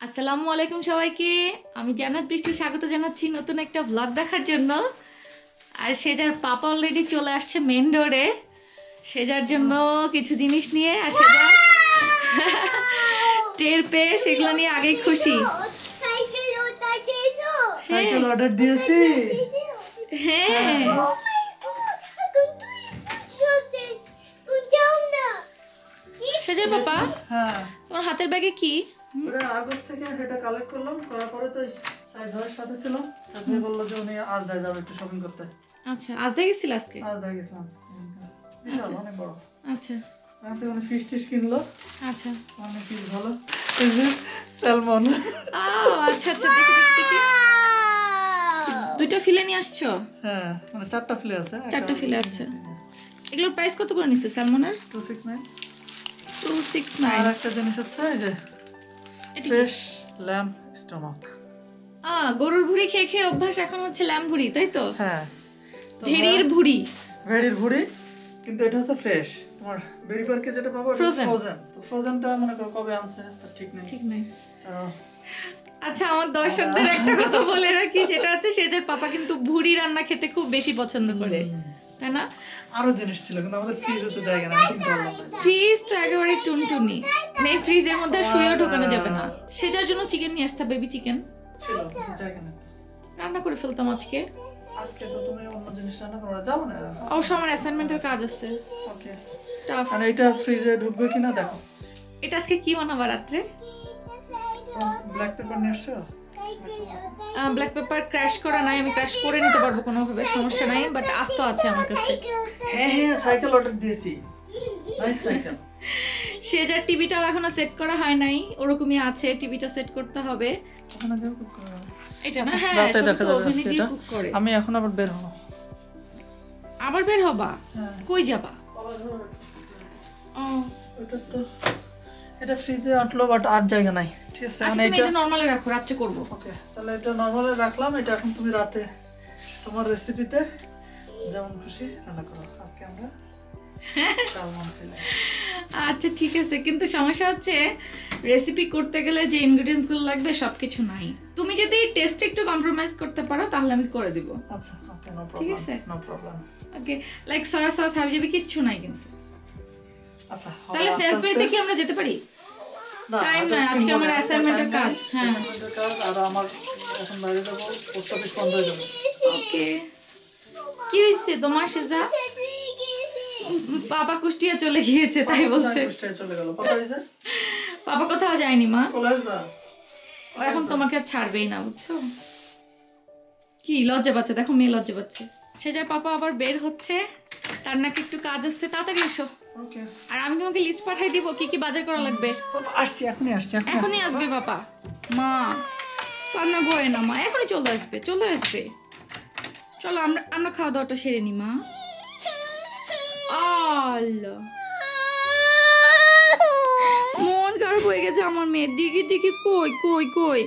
আসসালামু আলাইকুম সবাইকে। আমি জান্নাত বৃষ্টি স্বাগত জানাচ্ছি নতুন একটা ব্লগ দেখার জন্য। আর সেজার পাপা অলরেডি চলে আসছে মেন রোডে সেজার জন্য কিছু জিনিস নিয়ে। আর সেজা টের পেয়ে সেগুলো নিয়ে আগেই খুশি। সাইকেল অর্ডার দিয়েছি। হ্যাঁ সেজার পাপা, হ্যাঁ তোমার হাতের ব্যাগে কি? ওরা আগস্ট থেকে এটা কালেক্ট করলাম, করার পরে তো সাইড ভাইয়ের সাথে ছিলাম, তারপরে বললো যে উনি আজ দেয় যাবে একটু শপিং করতে। আচ্ছা, আজ দিয়ে গেছিল? আজকে আজ দেয় গেছিলাম, বিশাল অনেক বড়। আচ্ছা আমাদের মানে ফিশ টিশ কিনলো। আচ্ছা অনেক ফিশ ভালো, এই যে স্যালমন। আচ্ছা আচ্ছা, দেখি দেখি দেখি। দুইটা ফিলে নিয়ে আসছো? হ্যাঁ মানে চারটা ফিলে আছে। চারটা ফিলে আছে। এগুলোর প্রাইস কত করে নিচ্ছে স্যালমনের? 269। 269। আর একটা জিনিস হচ্ছে এই যে ফ্রেশ ল্যাম্ব স্টমাক। গরুর ভুঁড়ি খেয়ে খেয়ে অভ্যাস, এখন হচ্ছে ল্যাম্ব ভুঁড়ি, তাই তো? হ্যাঁ, ভেড়ির ভুঁড়ি। ভেড়ির ভুঁড়ি, কিন্তু এটা হচ্ছে ফ্রেশ। তোমার বেরি পার্কে যেটা পাবো ফ্রোজেন। তো ফ্রোজেনটা মনে করো কবে আনছে তার ঠিক নেই। ঠিক নাই। So, আচ্ছা, আমার দর্শকদের একটা কথা বলে রাখি, সেটা হচ্ছে সেজার পাপা কিন্তু ভুঁড়ি রান্না খেতে খুব বেশি পছন্দ করে, তাই না? আরো জিনিস ছিল কিন্তু আমাদের ফ্রিজে তো জায়গা নেই, ঠিক বললাম না। ফ্রিজ তো একেবারে টুনটুনি, মানে ফ্রিজের মধ্যে শুয়েও ঢোকানো যাবে না। সেজার জন্য চিকেন নিয়ে আসতে, বেবি চিকেন ছিল কিন্তু জায়গা নেই। রান্না করে ফেলতাম আজকে। আজকে তো তুমি অন্য জিনিস রান্না করো, যাবো না? অবশ্য আমার অ্যাসাইনমেন্টের কাজ আছে। ওকে, টাফ। মানে এটা ফ্রিজে ঢুকবে কিনা দেখো। এটা আজকে কি বানাবা রাত্রে? ব্ল্যাক পেপার নিয়ে আসছো? ব্ল্যাক পেপার ক্র্যাশ করা নাই, আমি ক্র্যাশ করে নিতে পারবো কোনোভাবে, সমস্যা নাই, বাট আস্ত আছে আমার কাছে। হ্যাঁ হ্যাঁ, সাইকেল অর্ডার দিয়েছি, নাইস সাইকেল। সেজার টিভিটাও এখনো সেট করা হয় নাই, ওরকমই আছে, টিভিটা সেট করতে হবে। ওখানে যাও কুক করো। এটা না, হ্যাঁ রাতে সব দেখা তো যাবে ওভেনে আজকে দিয়ে এটা। cook করে। আমি এখন আবার বের হবো। আবার বের হবা? হ্যাঁ। কই যাবা? ও ওটা তো এটা ফ্রিজে আটলো, বাট আর জায়গা নাই, ঠিক আছে? আচ্ছা, মানে তুমি এটা নরমালে রাখো, রাত্রে করব। ওকে, তাহলে এটা নরমালে রাখলাম। এটা এখন তুমি রাতে তোমার রেসিপিতে যেমন খুশি রান্না করো। আজকে আমরা সালমন ফিলে। আচ্ছা ঠিক আছে, কিন্তু সমস্যা হচ্ছে রেসিপি করতে গেলে যে ইনগ্রেডিয়েন্টস গুলো লাগবে সবকিছু নাই। তুমি যদি টেস্টে একটু কম্প্রোমাইজ করতে পারো তাহলে আমি করে দিব। আচ্ছা ওকে, নো ঠিক প্রবলেম, আছে? No problem. Okay, like soya sauce হাবিজাবি কিচ্ছু নাই কিন্তু। আচ্ছা, তাহলে সেলসবেরিতে কি আমরা যেতে পারি? টাইম নাই, আজকে আমার অ্যাসাইনমেন্টের কাজ। হ্যাঁ অ্যাসাইনমেন্টের কাজ, আর আমার এখন বাইরে যাব, পোস্ট অফিস বন্ধ হয়ে যাবে। ওকে। কি হইছে তোমার সেজা? বাবা কুষ্টিয়া চলে গিয়েছে তাই বলছে। কুষ্টিয়া চলে গেল। পাপা এসে? বাবা কোথাও যায়নি মা, চলে আসবা? ও এখন তোমাকে আর ছাড়বেই না, বুঝছো? কি লজ্জা পাচ্ছে, দেখো মেয়ে লজ্জা পাচ্ছে। সেজার পাপা আবার বের হচ্ছে, তার নাকি একটু কাজ আছে, তাড়াতাড়ি এসো। ওকে, আর আমি তোমাকে লিস্ট পাঠাই দিব কি কি বাজার করা লাগবে। পাপা আসছি, এখনই আসছি, এখনই আসবে বাবা। মা কান্না করে না মা, এখনই চলে আসবে, চলে আসবে। চলো আমরা আমরা খাওয়া দাওয়াটা সেরে নি মা। আল্লাহ, মন খারাপ হয়ে গেছে আমার মেয়ের। দিকে দিকে কই কই কই,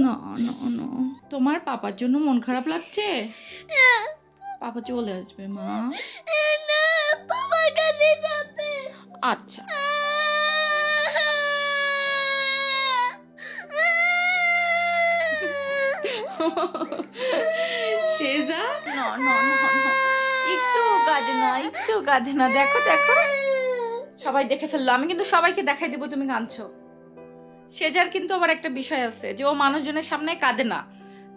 না না না, তোমার পাপার জন্য মন খারাপ লাগছে? পাপা চলে আসবে মা। আচ্ছা সেজা, না না না না, একটু কাঁদে না, একটু কাঁদে না। দেখো দেখো, সবাই দেখে ফেললো, আমি কিন্তু সবাইকে দেখাই দিব তুমি কাঁদছো। সেজার কিন্তু আবার একটা বিষয় আছে যে ও মানুষজনের সামনে কাঁদে না,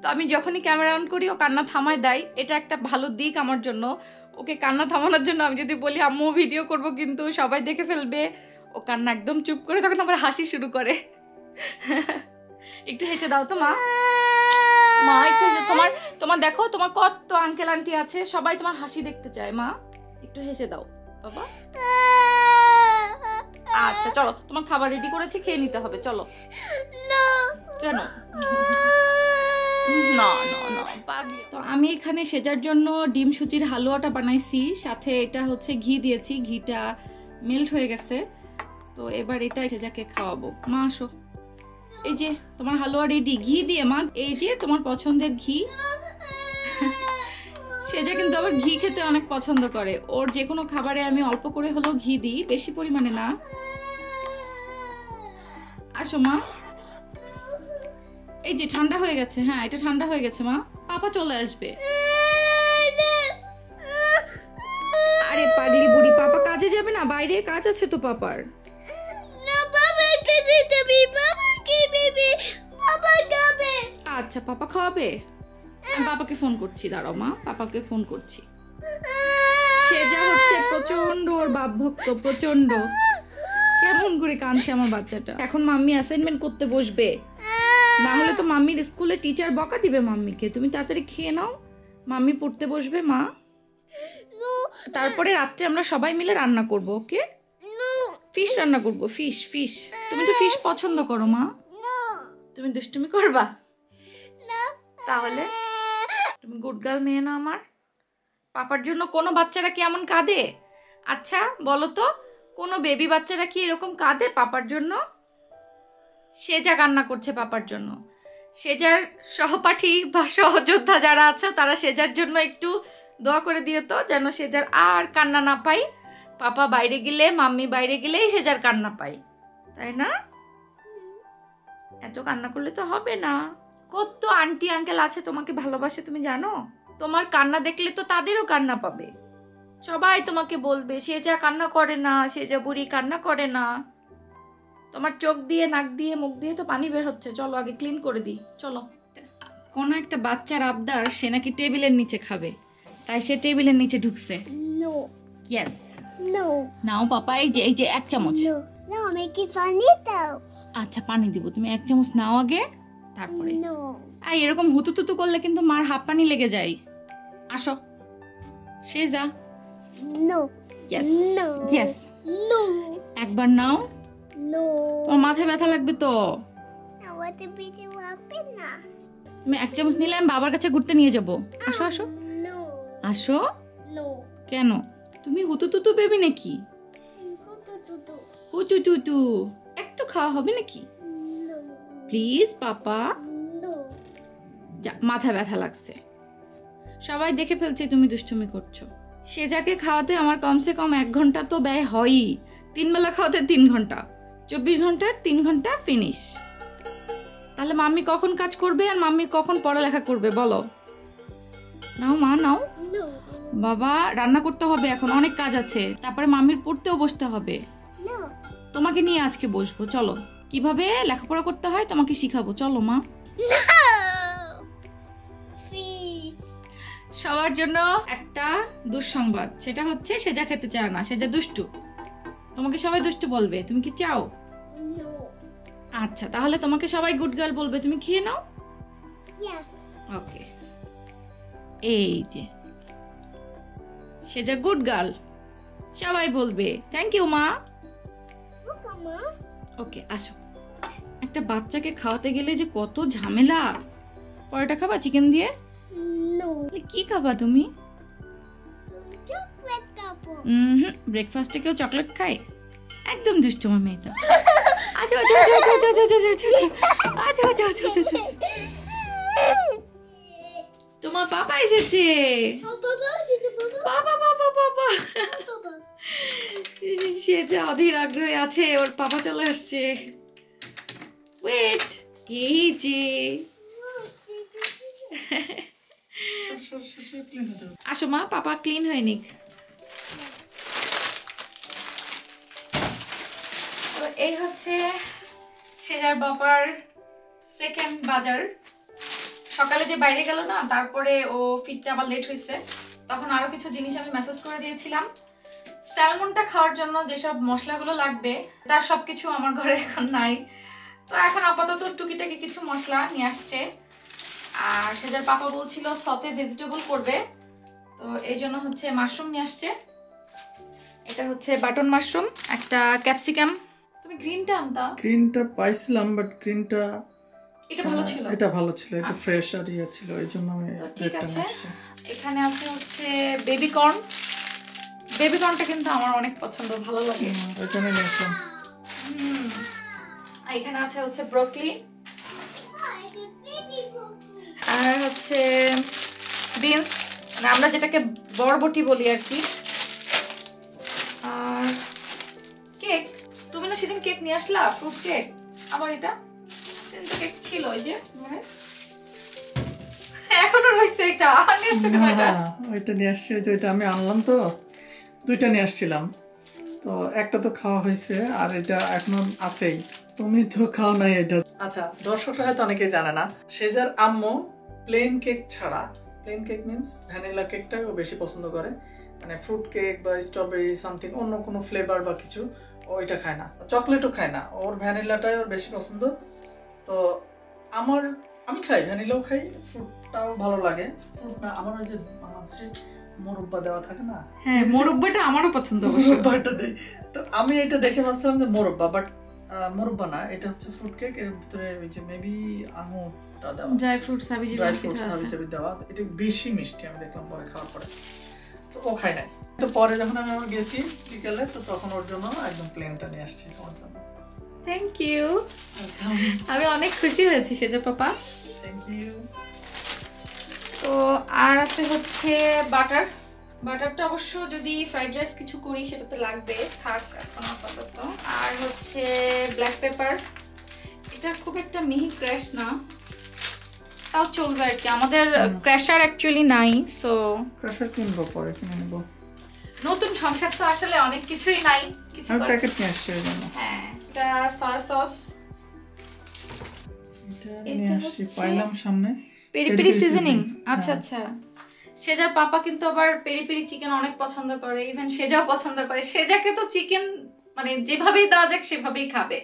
তো আমি যখনই ক্যামেরা অন করি ও কান্না থামায় দেয়। এটা একটা ভালো দিক আমার জন্য। ওকে কান্না থামানোর জন্য আমি যদি বলি আম্মু ভিডিও করব কিন্তু সবাই দেখে ফেলবে, ও কান্না একদম চুপ করে, তখন আবার হাসি শুরু করে। একটু হেসে দাও তো মা। মা একটু হেসে, তোমার তোমার দেখো তোমার কত আঙ্কেল আন্টি আছে, সবাই তোমার হাসি দেখতে চায়। মা একটু হেসে দাও বাবা। আচ্ছা চলো, তোমার খাবার রেডি করেছি, খেয়ে নিতে হবে, চলো। কেন? না না না পাগলি। তো আমি এখানে সেজার জন্য ডিম সুজির হালুয়াটা বানাইছি, সাথে এটা হচ্ছে ঘি দিয়েছি, ঘিটা মেল্ট হয়ে গেছে। তো এবার এটা সেজাকে খাওয়াবো। মা আসো, এই যে তোমার হালুয়া রেডি, ঘি দিয়ে মা, এই যে তোমার পছন্দের ঘি। সেজা কিন্তু আবার ঘি খেতে অনেক পছন্দ করে। ওর যে কোনো খাবারে আমি অল্প করে হলেও ঘি দিই, বেশি পরিমাণে না। আসো মা, এই যে ঠান্ডা হয়ে গেছে। হ্যাঁ, এটা ঠান্ডা হয়ে গেছে মা, পাপা চলে আসবে। আরে পাগলি বুড়ি, পাপা কাজে যাবে না? বাইরে কাজ আছে তো পাপার। আচ্ছা, পাপা খাওয়াবে? আমি পাপাকে ফোন করছি, দাঁড়াও মা, পাপাকে ফোন করছি। সেজা হচ্ছে প্রচন্ড ওর বাপ ভক্ত, প্রচন্ড। কেমন করে কাঁদছে আমার বাচ্চাটা। এখন মাম্মি অ্যাসাইনমেন্ট করতে বসবে, না হলে তো মাম্মির স্কুলে টিচার বকা দিবে মাম্মিকে। তুমি তাড়াতাড়ি খেয়ে নাও, মাম্মি পড়তে বসবে মা। তারপরে রাত্রে আমরা সবাই মিলে রান্না করব, ওকে? ফিশ রান্না করব, ফিশ। ফিশ, তুমি তো ফিশ পছন্দ করো মা। তুমি দুষ্টুমি করবা? তাহলে তুমি গুড গার্ল মেয়ে না আমার? পাপার জন্য কোনো বাচ্চারা কি এমন কাঁদে? আচ্ছা বলো তো, কোনো বেবি বাচ্চারা কি এরকম কাঁদে পাপার জন্য? সেজা কান্না করছে পাপার জন্য। সেজার সহপাঠী বা সহযোদ্ধা যারা আছে তারা সেজার জন্য একটু দোয়া করে দিও তো, যেন সেজার আর কান্না না পাই। পাপা বাইরে গেলে, মাম্মি বাইরে গেলেই সেজার কান্না পাই, তাই না? এত কান্না করলে তো হবে না। কত আন্টি আঙ্কেল আছে তোমাকে ভালোবাসে, তুমি জানো? তোমার কান্না দেখলে তো তাদেরও কান্না পাবে। সবাই তোমাকে বলবে সেজা কান্না করে না, সেজা বুড়ি কান্না করে না। তোমার চোখ দিয়ে, নাক দিয়ে, মুখ দিয়ে তো পানি বের হচ্ছে। চলো আগে ক্লিন করে দিই, চলো। কোন একটা বাচ্চার আবদার, সে নাকি টেবিলের নিচে খাবে, তাই সে টেবিলের নিচে ঢুকছে। No. Yes, No. নাও পাপা, এই যে 1 চামচ। No. No, make it funny though. আচ্ছা পানি দিব, তুমি 1 চামচ নাও আগে, তারপরে। No. আর এরকম হুতুতুতু করলে কিন্তু মার হাত পানি লেগে যায়। আসো সেজা। No. Yes No. Yes, No. একবার নাও, No. তোমার মাথায় ব্যথা লাগবে তো। I want to be the weapon now. তুমি 1 চামচ নিলে আমি বাবার কাছে ঘুরতে নিয়ে যাব। আসো আসো No. আসো। No. কেন, তুমি হুতুতুতু বেবি নাকি? Ho-to-to-to. হুতুতুতু একটু খাওয়া হবে নাকি? No. Please papa. No. যা, মাথা ব্যথা লাগছে, সবাই দেখে ফেলছে তুমি দুষ্টুমি করছো। সেজাকে খাওয়াতে আমার কমসে কম 1 ঘন্টা তো ব্যয় হয়ই। 3 বেলা খাওয়াতে 3 ঘন্টা, 24 ঘন্টার 3 ঘন্টা ফিনিশ। তাহলে মাম্মি কখন কাজ করবে আর মাম্মি কখন পড়ালেখা করবে বলো? নাও মা নাও। No. বাবা রান্না করতে হবে, এখন অনেক কাজ আছে, তারপরে মাম্মির পড়তেও বসতে হবে। No. তোমাকে নিয়ে আজকে বসবো, চলো কিভাবে লেখাপড়া করতে হয় তোমাকে শিখাবো, চলো মা। No. Fish. সবার জন্য একটা দুঃসংবাদ, সেটা হচ্ছে সেজা খেতে চায় না, সেজা দুষ্টু। তোমাকে সবাই দুষ্টু বলবে, তুমি কি চাও? No. আচ্ছা তাহলে তোমাকে সবাই গুড গার্ল বলবে, তুমি খেয়ে নাও। Yes. ওকে, এই যে সেজা গুড গার্ল, সবাই বলবে থ্যাংক ইউ মা। Look, Mama. ওকে আসো। একটা বাচ্চাকে খাওয়াতে গেলে যে কত ঝামেলা। পরোটা খাবা চিকেন দিয়ে? No. কি খাবা তুমি? Chocolate couple. ব্রেকফাস্টে কেউ চকলেট খায়? একদম দুষ্টু আমার মেয়ে তো। আচ্ছা আচ্ছা আচ্ছা আচ্ছা আচ্ছা আচ্ছা আচ্ছা আচ্ছা আচ্ছা আচ্ছা আচ্ছা আচ্ছা। তোমার পাপা এসেছে। Oh, Papa, this is Papa. বাবা বাবা বাবা, Papa. সে যে অধীর আগ্রহে আছে, ওর পাপা চলে আসছে। ওয়েট, এই যে ক্লিন হতে হবে। আসো মা, পাপা ক্লিন হয়ে নিক। তো এই হচ্ছে সেজার বাবার সেকেন্ড বাজার। সকালে যে বাইরে গেল না, তারপরে ও ফিরতে আবার লেট হয়েছে, তখন আরো কিছু জিনিস আমি মেসেজ করে দিয়েছিলাম। স্যালমনটা খাওয়ার জন্য যেসব মশলাগুলো লাগবে তার সবকিছু আমার ঘরে এখন নাই, তো এখন আপাতত টুকিটাকি কিছু মশলা নিয়ে আসছে। আর সেজার পাপা বলছিল সতে ভেজিটেবল করবে, তো এই জন্য হচ্ছে মাশরুম নিয়ে আসছে। এটা হচ্ছে বাটন মাশরুম, একটা ক্যাপসিকাম। তুমি গ্রিনটা আনতা? গ্রিনটা পাইছিলাম, বাট গ্রিনটা এটা ভালো ছিল, এটা ভালো ছিল, এটা আচ্ছা। ফ্রেশ আর ইয়ে ছিল, এই জন্য আমি তো ঠিক রেডটা আছে। নিয়ে এসেছি। এখানে আছে হচ্ছে বেবি কর্ন। বেবি কর্নটা কিন্তু আমার অনেক পছন্দ, ভালো লাগে। এখানে নিয়ে আসলাম। আর এখানে আছে হচ্ছে broccoli, Oh, it's a baby Papa. আর হচ্ছে বিনস, মানে আমরা যেটাকে বরবটি বলি আর কি। আর কেক, তুমি না সেদিন কেক নিয়ে আসলা, ফ্রুট কেক। আবার এটা সেদিন তো কেক ছিল ওই যে মানে এখনো রয়েছে এটা। আর নিয়ে আসছো কেন এটা? ওইটা নিয়ে আসছি, ওই যে ওইটা আমি আনলাম তো, দুইটা নিয়ে আসছিলাম, তো একটা তো খাওয়া হয়েছে আর এটা এখনো আছেই। তুমি তো খাও নাই এটা। আচ্ছা, দর্শকরা হয়তো অনেকেই জানে না, সেজার আম্মু প্লেন কেক ছাড়া, প্লেন কেক মিন্স ভ্যানিলা কেকটাও বেশি পছন্দ করে, মানে ফ্রুট কেক বা স্ট্রবেরি সামথিং অন্য কোনো ফ্লেভার বা কিছু ওইটা খায় না, চকলেটও খায় না, ওর ভ্যানিলাটাই ওর বেশি পছন্দ। তো আমি খাই, ভ্যানিলাও খাই, ফ্রুটটাও ভালো লাগে। ফ্রুট না, আমার ওই যে মোরব্বা দেওয়া থাকে না, হ্যাঁ মোরব্বাটা আমারও পছন্দ। মোরব্বাটা দেই, তো আমি এটা দেখে ভাবছিলাম যে মোরব্বা, বাট মোরব্বা না, এটা হচ্ছে ফ্রুট কেক। এর ভিতরে ওই যে মেবি আঙুরটা দেওয়া, ড্রাই ফ্রুট সাবিজি ড্রাই ফ্রুট সাবিটাবি দেওয়া, এটা বেশি মিষ্টি আমি দেখলাম পরে খাওয়ার পরে, তো ও খায় নাই। তো পরে যখন আমি আমার গেছি বিকেলে, তো তখন ওর জন্য একদম প্লেনটা নিয়ে আসছি তোমার জন্য। থ্যাংক ইউ, আমি অনেক খুশি হয়েছি সেজা পাপা। Thank you. তো আর আছে হচ্ছে বাটার। বাটারটা অবশ্য যদি ফ্রাইড রাইস কিছু করি সেটাতে লাগবে, থাক এখন আপাতত। আর হচ্ছে ব্ল্যাক পেপার, এটা খুব একটা মিহি ক্র্যাশ না, তাও চলবে আর কি। আমাদের ক্র্যাশার অ্যাকচুয়ালি নাই, সো ক্র্যাশার কিনবো, পরে কিনে নেবো। নতুন সংসার তো আসলে অনেক কিছুই নাই, কিছু আমি প্যাকেট নিয়ে আসছি ওই জন্য। হ্যাঁ, এটা সয়া সস, এটা নিয়ে আসছি, পাইলাম সামনে পেরি পেরি সিজনিং। আচ্ছা হ্যাঁ। আচ্ছা, সেজার পাপা কিন্তু আবার পেরি পেরি চিকেন অনেক পছন্দ করে, ইভেন সেজাও পছন্দ করে। সেজাকে তো চিকেন মানে যেভাবেই দেওয়া যাক সেভাবেই খাবে।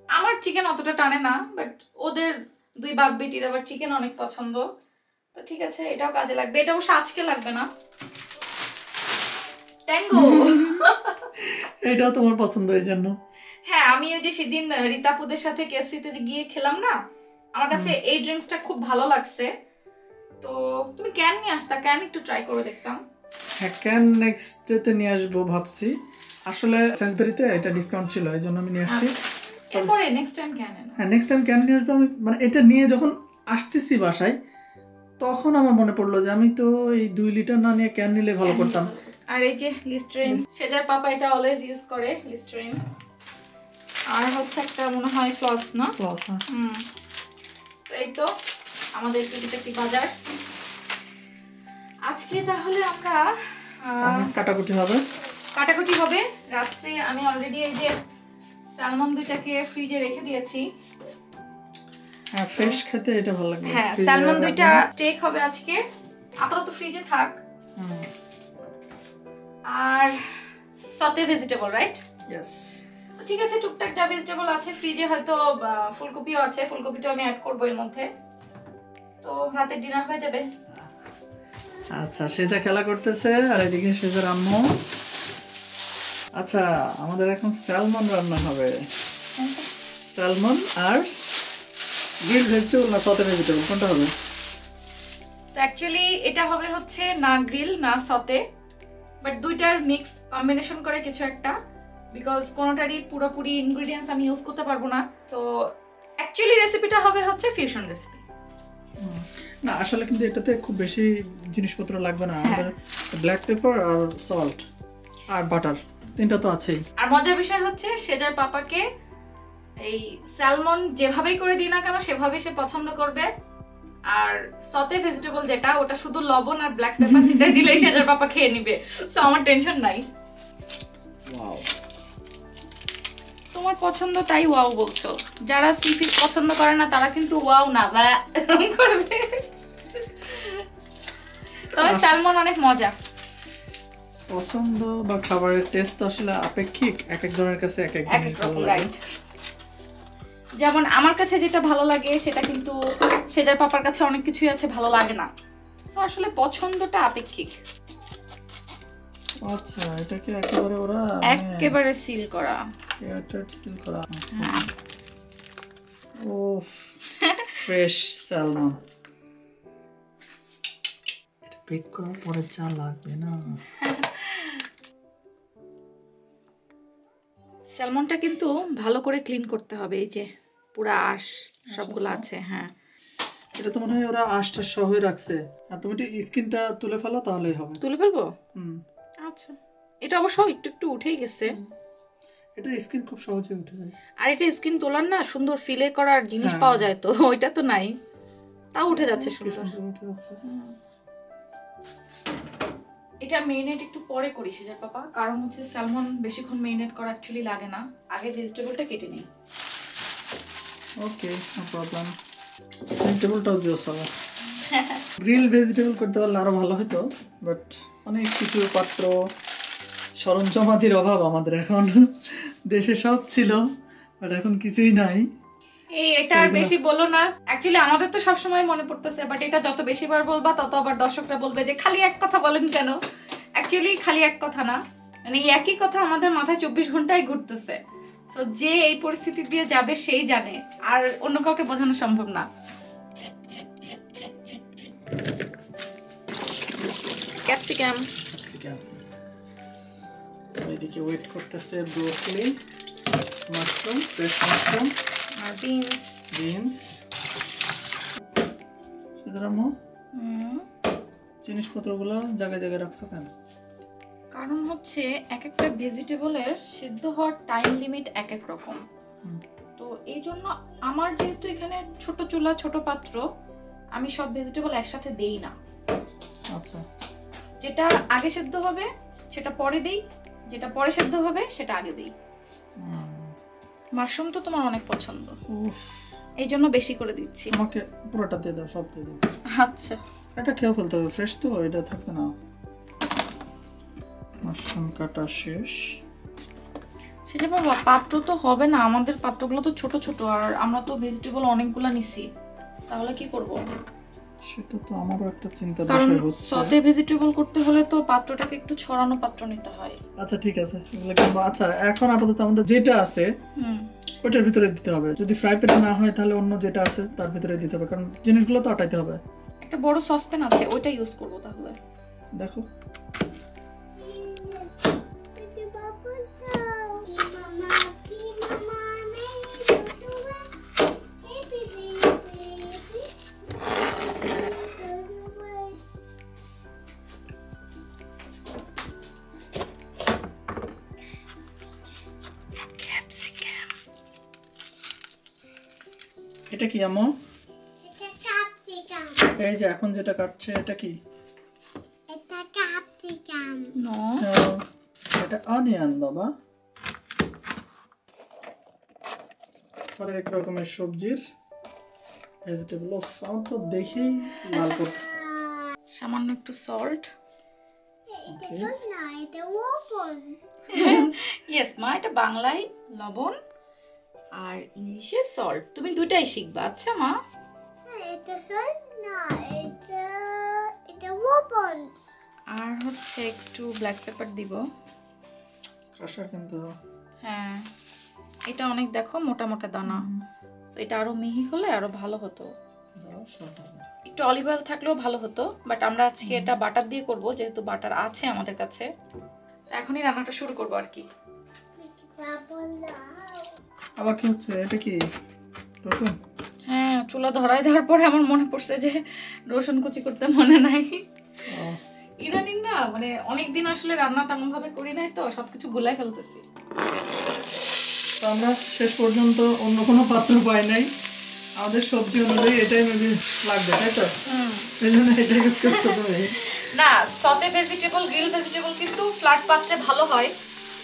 আমার চিকেন অতটা টানে না, বাট ওদের দুই বাপ বেটির আবার চিকেন অনেক পছন্দ। তো ঠিক আছে, এটাও কাজে লাগবে। এটা অবশ্য আজকে লাগবে না। ট্যাঙ্গো এটাও তোমার পছন্দ এই জন্য। হ্যাঁ, আমি ওই যে সেদিন রিতাপুদের সাথে কেএফসিতে গিয়ে খেলাম না, আমার কাছে এই ড্রিঙ্কসটা খুব ভালো লাগছে। তো তুমি ক্যান নিয়ে আসতা, ক্যান একটু ট্রাই করে দেখতাম। হ্যাঁ, ক্যান নেক্সট ডেতে নিয়ে আসবো ভাবছি। আসলে সেন্সবেরিতে এটা ডিসকাউন্ট ছিল, এই জন্য আমি নিয়ে আসছি। এরপরে নেক্সট টাইম ক্যান এনো। হ্যাঁ, নেক্সট টাইম ক্যান নিয়ে আসবো আমি। মানে এটা নিয়ে যখন আসতেছি বাসায়, তখন আমার মনে পড়লো যে আমি তো এই 2 লিটার না নিয়ে ক্যান নিলে ভালো করতাম। আর এই যে লিস্টারিন, সেজার পাপা এটা অলওয়েজ ইউজ করে লিস্টারিন। আর হচ্ছে একটা মনে হয় ফ্লস না, ফ্লস। তো এই তো আমাদের একটি বাজার আজকে। তাহলে আমরা কাটাকুটি হবে, কাটাকুটি হবে রাত্রে। আমি অলরেডি এই যে স্যালমন দুইটাকে ফ্রিজে রেখে দিয়েছি। হ্যাঁ, ফ্রেশ খেতে এটা ভালো লাগবে। হ্যাঁ, স্যালমন দুইটা স্টেক হবে আজকে, আপাতত ফ্রিজে থাক। আর সতে ভেজিটেবল, রাইট? ইয়েস। ঠিক আছে, টুকটাক যা ভেজিটেবল আছে ফ্রিজে, হয়তো ফুলকপিও আছে, ফুলকপিটাও আমি অ্যাড করবো এর মধ্যে। তো রাতের ডিনার হয়ে যাবে। আচ্ছা, সেজা খেলা করতেছে আর এদিকে সেজার আম্মু। আচ্ছা, আমাদের এখন স্যালমন রান্না হবে। স্যালমন আর গ্রিল ভেজিটেবল না সতে ভেজিটেবল, কোনটা হবে? তো অ্যাকচুয়ালি এটা হবে হচ্ছে না গ্রিল না সতে, বাট দুইটার মিক্স কম্বিনেশন করে কিছু একটা, বিকজ কোনোটারই পুরোপুরি ইনগ্রেডিয়েন্টস আমি ইউজ করতে পারবো না। তো অ্যাকচুয়ালি রেসিপিটা হবে হচ্ছে ফিউশন রেসিপি। না, আসলে কিন্তু এটাতে খুব বেশি জিনিসপত্র লাগবে না। আমাদের ব্ল্যাক পেপার আর সল্ট আর বাটার, তিনটা তো আছেই। আর মজার বিষয় হচ্ছে সেজার পাপাকে এই স্যালমন যেভাবেই করে দিই না কেন সেভাবেই সে পছন্দ করবে। আর সতে ভেজিটেবল যেটা, ওটা শুধু লবণ আর ব্ল্যাক পেপার সিটাই দিলেই সেজার পাপা খেয়ে নিবে, সো আমার টেনশন নাই। ওয়াও, তোমার পছন্দ তাই ওয়াও বলছো, যারা সি ফিশ পছন্দ করে না তারা কিন্তু ওয়াও না বা করবে। তবে স্যালমন অনেক মজা। পছন্দ বা খাবারের টেস্ট তো আসলে আপেক্ষিক, এক এক জনের কাছে এক এক জিনিস ভালো লাগে। রাইট, যেমন আমার কাছে যেটা ভালো লাগে সেটা কিন্তু সেজার পাপার কাছে অনেক কিছুই আছে ভালো লাগে না, সো আসলে পছন্দটা আপেক্ষিক। আচ্ছা, এটা কি একেবারে ওরা একেবারে সিল করা, এয়ারটাইট সিল করা? ওফ, ফ্রেশ স্যালমন। এটা বেক করার পরে যা লাগবে না। স্যালমনটা কিন্তু ভালো করে ক্লিন করতে হবে, এই যে পুরো আঁশ সবগুলো আছে। হ্যাঁ, এটা তো মনে হয় ওরা আঁশটা সহ রাখছে। আর তুমি একটু স্কিনটা তুলে ফেলো তাহলেই হবে। তুলে ফেলবো? হুম। আচ্ছা, এটা অবশ্য একটু একটু উঠেই গেছে। এটা স্কিন খুব সহজে উঠে যায়। আর এটা স্কিন তোলার না সুন্দর ফিলে করার জিনিস হ্যাঁ। পাওয়া যায়, তো ওইটা তো নাই, তাও উঠে যাচ্ছে কি সুন্দর। সুন্দর উঠে যাচ্ছে। এটা মেরিনেট একটু পরে করি সেজার পাপা, কারণ হচ্ছে স্যালমন বেশিক্ষণ মেরিনেট করা অ্যাকচুয়ালি লাগে না। আগে ভেজিটেবলটা কেটে নিই। ওকে, নো প্রবলেম। ভেজিটেবলটাও জোস হবে। গ্রিল ভেজিটেবল করতে পারলে আরো ভালো হতো, বাট অনেক কিছু পাত্র সরঞ্জামাদির অভাব আমাদের এখন। দেশে সব ছিল, বাট এখন কিছুই নাই। এটা আর বেশি বলো না, অ্যাকচুয়ালি আমাদের তো সবসময় মনে পড়তেছে, বাট এটা যত বেশিবার বলবা তত আবার দর্শকরা বলবে যে খালি এক কথা বলেন কেন। অ্যাকচুয়ালি খালি এক কথা না, মানে এই একই কথা আমাদের মাথায় 24 ঘন্টায় ঘুরতেছে। সো যে এই পরিস্থিতি দিয়ে যাবে সেই জানে, আর অন্য কাউকে বোঝানো সম্ভব না। ক্যাপসিকাম, এদিকে ওয়েট করতেছে ব্রোকলি, মাশরুম, ফ্রেশ মাশরুম আর বিনস। সেদারামো জিনিসপত্রগুলো জায়গায় জায়গায় রাখছো কেন? কারণ হচ্ছে এক একটা ভেজিটেবলের সিদ্ধ হওয়ার টাইম লিমিট এক এক রকম। তো এই জন্য আমার যেহেতু এখানে ছোট চুলা ছোট পাত্র, আমি সব ভেজিটেবল একসাথে দেই না। আচ্ছা, যেটা আগে সেদ্ধ হবে সেটা পরে দেই, যেটা পরে সেদ্ধ হবে সেটা আগে দেই। মাশরুম তো তোমার অনেক পছন্দ, এই জন্য বেশি করে দিচ্ছি। আমাকে পুরোটা দিয়ে দাও, সব দিয়ে দাও। আচ্ছা, এটা খেয়েও ফেলতে হবে, ফ্রেশ তো, এটা থাকবে না। মাশরুম কাটা শেষ। সেটা বাবা পাত্র তো হবে না, আমাদের পাত্রগুলো তো ছোট ছোট, আর আমরা তো ভেজিটেবল অনেকগুলা নিছি, তাহলে কি করব? সেটা তো আমারও একটা চিন্তার কারণ বিষয় হচ্ছে। সতে ভেজিটেবল করতে হলে তো পাত্রটাকে একটু ছড়ানো পাত্র নিতে হয়। আচ্ছা ঠিক আছে, এগুলো কিনবো। আচ্ছা, এখন আপাতত আমাদের যেটা আছে ওটার ভিতরে দিতে হবে। যদি ফ্রাই প্যানে না হয় তাহলে অন্য যেটা আছে তার ভিতরে দিতে হবে, কারণ জিনিসগুলো তো আটাইতে হবে। একটা বড় সসপ্যান আছে, ওইটা ইউজ করব তাহলে। দেখো, এটা কি আম্মু? এই যে এখন যেটা কাটছে এটা কি? নো, এটা অনিয়ন বাবা। হরেক রকমের সবজির ভেজিটেবল। আমার তো দেখেই লাল করতেছে। সামান্য একটু সল্ট। ইয়েস মা, এটা বাংলায় লবণ আর ইংলিশে সল্ট, তুমি দুটাই শিখবা। আচ্ছা মা, আর হচ্ছে একটু ব্ল্যাক পেপার দিব। ক্রাশার কিন্তু হ্যাঁ, এটা অনেক দেখো মোটা মোটা দানা, তো এটা আরো মিহি হলে আরো ভালো হতো। দাও, সব হবে। একটু অলিভ অয়েল থাকলেও ভালো হতো, বাট আমরা আজকে এটা বাটার দিয়ে করব, যেহেতু বাটার আছে আমাদের কাছে। এখনই রান্নাটা শুরু করব আর কি। আবার কি হচ্ছে? এটা কি রসুন? হ্যাঁ, চুলা ধরায় দেওয়ার পরে আমার মনে পড়ছে যে রসুন কুচি করতে মনে নাই। ইদানিং না মানে অনেকদিন আসলে রান্না তেমন ভাবে করি নাই, তো সবকিছু গুলাই ফেলতেছি। তো আমরা শেষ পর্যন্ত অন্য কোনো পাত্র পাই নাই, আমাদের সবজি অনুযায়ী এটাই মেবি লাগবে, তাই তো? এই জন্য এটা ইউজ করতে হবে। না, সতে ভেজিটেবল গ্রিল ভেজিটেবল কিন্তু ফ্ল্যাট পাত্রে ভালো হয়,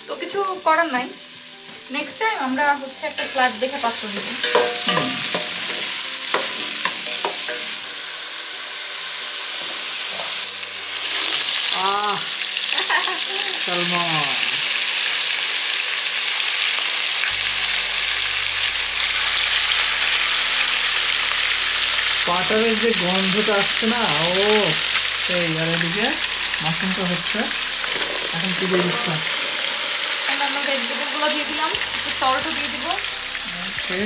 তো কিছু করার নাই। নেক্সট টাইম আমরা হচ্ছে একটা ফ্ল্যাট দেখে পাত্র নিব। সালমন বাটারের যে গন্ধটা আসছে না, ও সেই। আর এদিকে মাশরুমটা হচ্ছে, এখন কি দিয়ে দিচ্ছ? অন্যান্য ভেজিটেবলগুলো দিয়ে দিলাম, একটু সল্টও দিয়ে দিব। ওকে,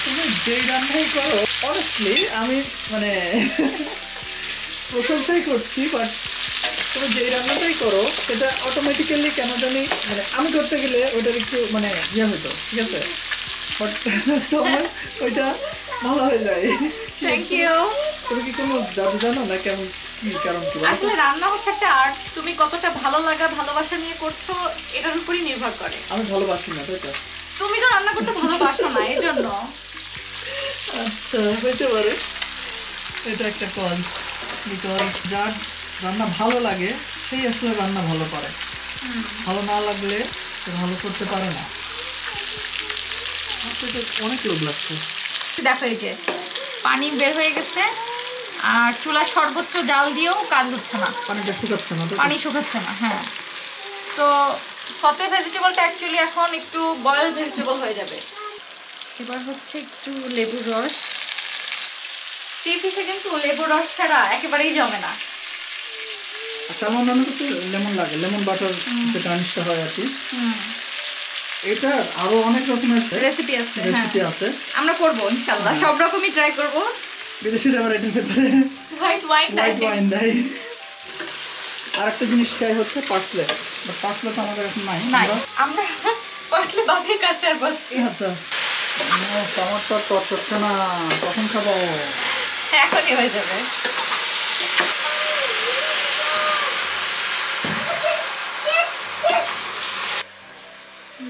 তুমি যেই রান্নাই করো অনেস্টলি আমি মানে প্রশংসাই করছি, বাট তুমি যে রান্নাটাই করো সেটা অটোমেটিক্যালি কেন জানি মানে আমি করতে গেলে ওইটার একটু মানে ইয়ে হতো, ঠিক আছে, বাট তোমার ওইটা ভালো হয়ে যায়। Thank you. তুমি কি কোনো জাদু জানো না কেমন কি কারণ কি বলো? আসলে রান্না হচ্ছে একটা আর্ট, তুমি কতটা ভালো লাগা ভালোবাসা নিয়ে করছো এটার উপরই নির্ভর করে। আমি ভালোবাসি না তাই তো? তুমি তো রান্না করতে ভালোবাসো না এজন্য। আচ্ছা হইতে পারে, এটা একটা কজ, বিকজ যার রান্না ভালো লাগে সেই আসলে রান্না ভালো করে, ভালো না লাগলে সে ভালো করতে পারে না। আমার তো এটা অনেক লোভ লাগছে। দেখো এই যে পানি বের হয়ে গেছে, আর চুলার সর্বোচ্চ জাল দিয়েও কাজ হচ্ছে না, পানিটা শুকাচ্ছে না তো? পানি শুকাচ্ছে না। হ্যাঁ, সো সতে ভেজিটেবলটা অ্যাকচুয়ালি এখন একটু বয়েল ভেজিটেবল হয়ে যাবে। এবার হচ্ছে একটু লেবুর রস। সি ফিশে কিন্তু লেবুর রস ছাড়া একেবারেই জমে না। স্যালমন রান্না করতে লেমন লাগে, লেমন বাটার যে গার্নিশটা হয় আর কি। এটা আরো অনেক রকমের রেসিপি আছে, রেসিপি আছে, আমরা করব ইনশাআল্লাহ, সব রকমই ট্রাই করব। বিদেশিরা আবার এটার ভেতরে হোয়াইট ওয়াইন হোয়াইট ওয়াইন দেয়। আর একটা জিনিস চাই হচ্ছে পার্সলে, বাট পার্সলে তো আমাদের এখন নাই। নাই, আমরা পার্সলে বাকি কাস্টার বলছি। আচ্ছা টমাটো টস হচ্ছে না, কখন খাবো? এখনই হয়ে যাবে।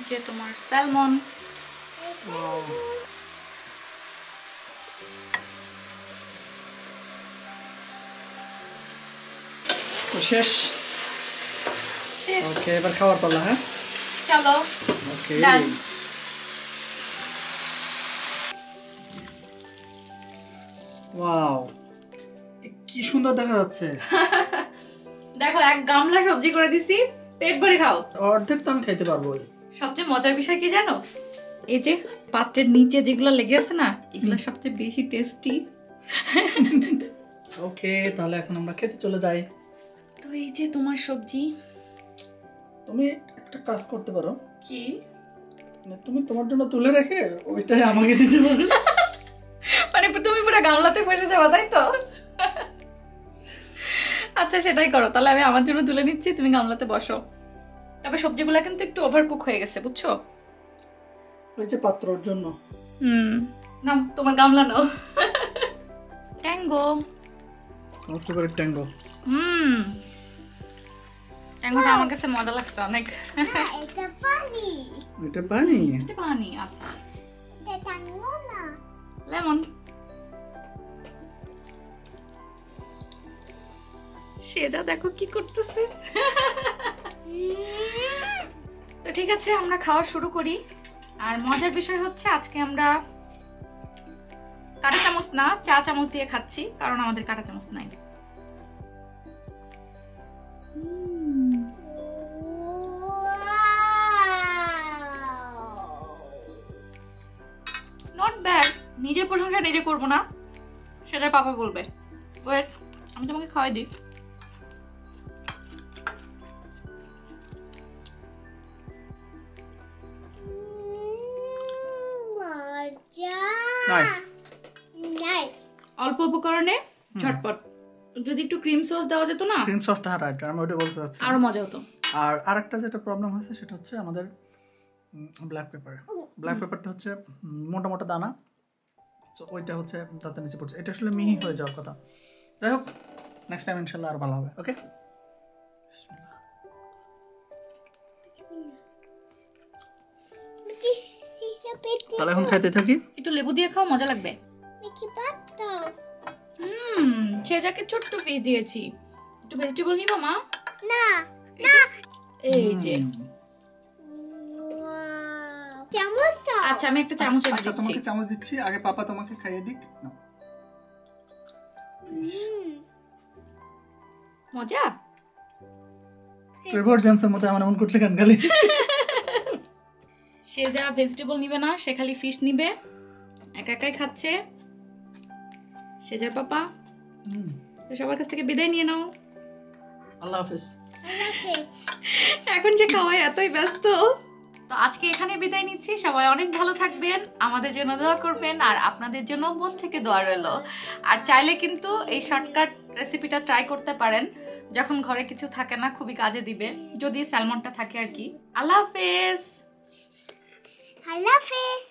যে তোমার স্যালমন, তো শেষ। শেষ। ওকে এবার খাওয়ার পালা। হ্যাঁ চলো ওকে। Done. ওয়াও কি সুন্দর দেখা যাচ্ছে। দেখো এক গামলা সবজি করে দিছি, পেট ভরে খাও। অর্ধেক তো আমি খাইতে পারবো। সবচেয়ে মজার বিষয় কি জানো, এই যে পাত্রের নিচে যেগুলো লেগে আছে না, এগুলো সবচেয়ে বেশি টেস্টি। ওকে তাহলে এখন আমরা খেতে চলে যাই। তো এই যে তোমার সবজি। তুমি একটা কাজ করতে পারো, কি? মানে তুমি তোমার জন্য তুলে রেখে ওইটাই আমাকে দিতে পারো। মানে তুমি পুরো গামলাতে বসে যাবা তাই তো? আচ্ছা সেটাই করো তাহলে, আমি আমার জন্য তুলে নিচ্ছি, তুমি গামলাতে বসো। তবে সবজিগুলা কিন্তু একটু ওভারকুক হয়ে গেছে বুঝছো। ওই যে পাত্রর জন্য। নাও তোমার গামলা নাও। ট্যাঙ্গো। আমার ফেভারিট ট্যাঙ্গো। ট্যাঙ্গোটা আমার কাছে মজা লাগছে অনেক। না এটা পানি, এটা পানি। এটা পানি। আচ্ছা এটা টাঙ্গো না। লেমন। সেজা দেখো কি করতেছে। তো ঠিক আছে আমরা খাওয়া শুরু করি। আর মজার বিষয় হচ্ছে আজকে আমরা কাঁটা চামচ না চা চামচ দিয়ে খাচ্ছি, কারণ আমাদের কাঁটা চামচ নাই। Not bad. নিজের প্রশংসা নিজে করবো না, সেটা পাপা বলবে। ওয়েট আমি তোমাকে খাওয়াই দিই। মজা। নাইস। নাইস। অল্প উপকরণে ঝটপট। যদি একটু ক্রিম সস দেওয়া যেত না, ক্রিম সসটা রাইট, আমি ওটা বলতে চাচ্ছি। আরো মজা হতো। আর আরেকটা যেটা প্রবলেম হয়েছে সেটা হচ্ছে আমাদের ব্ল্যাক পেপার। ব্ল্যাক পেপারটা হচ্ছে মোটা মোটা দানা, তো ওইটা হচ্ছে দাঁতের নিচে পড়ছে, এটা আসলে মিহি হয়ে যাওয়ার কথা। যাই হোক নেক্সট টাইম ইনশাল্লাহ আর ভালো হবে। ওকে তাহলে এখন খাইতে থাকি। একটু লেবু দিয়ে খাও, মজা লাগবে। মিকি পাতা। সেজাকে ছোট্ট ফিশ দিয়েছি। একটু ভেজিটেবল নিবা মা? না না। এই যে চামচ দাও। আচ্ছা আমি একটা চামচে আচ্ছা দিচ্ছি। তোমাকে চামচ দিচ্ছি, আগে পাপা তোমাকে খাইয়ে দিক। নাও। মজা। ট্রেভর জেমসের মতো এমন করছে কেন গালি? সেজা ভেজিটেবল নিবে না, সে খালি ফিশ নিবে, একা একাই খাচ্ছে। সেজার পাপা তো সবার কাছ থেকে বিদায় নিয়ে নাও। আল্লাহ হাফেজ। এখন যে খাওয়ায় এতই ব্যস্ত। তো আজকে এখানে বিদায় নিচ্ছি, সবাই অনেক ভালো থাকবেন, আমাদের জন্য দোয়া করবেন, আর আপনাদের জন্য মন থেকে দোয়া রইলো। আর চাইলে কিন্তু এই শর্টকাট রেসিপিটা ট্রাই করতে পারেন, যখন ঘরে কিছু থাকে না খুবই কাজে দিবে, যদি স্যালমনটা থাকে আর কি। আল্লাহ হাফেজ। আল্লাহ হাফেজ।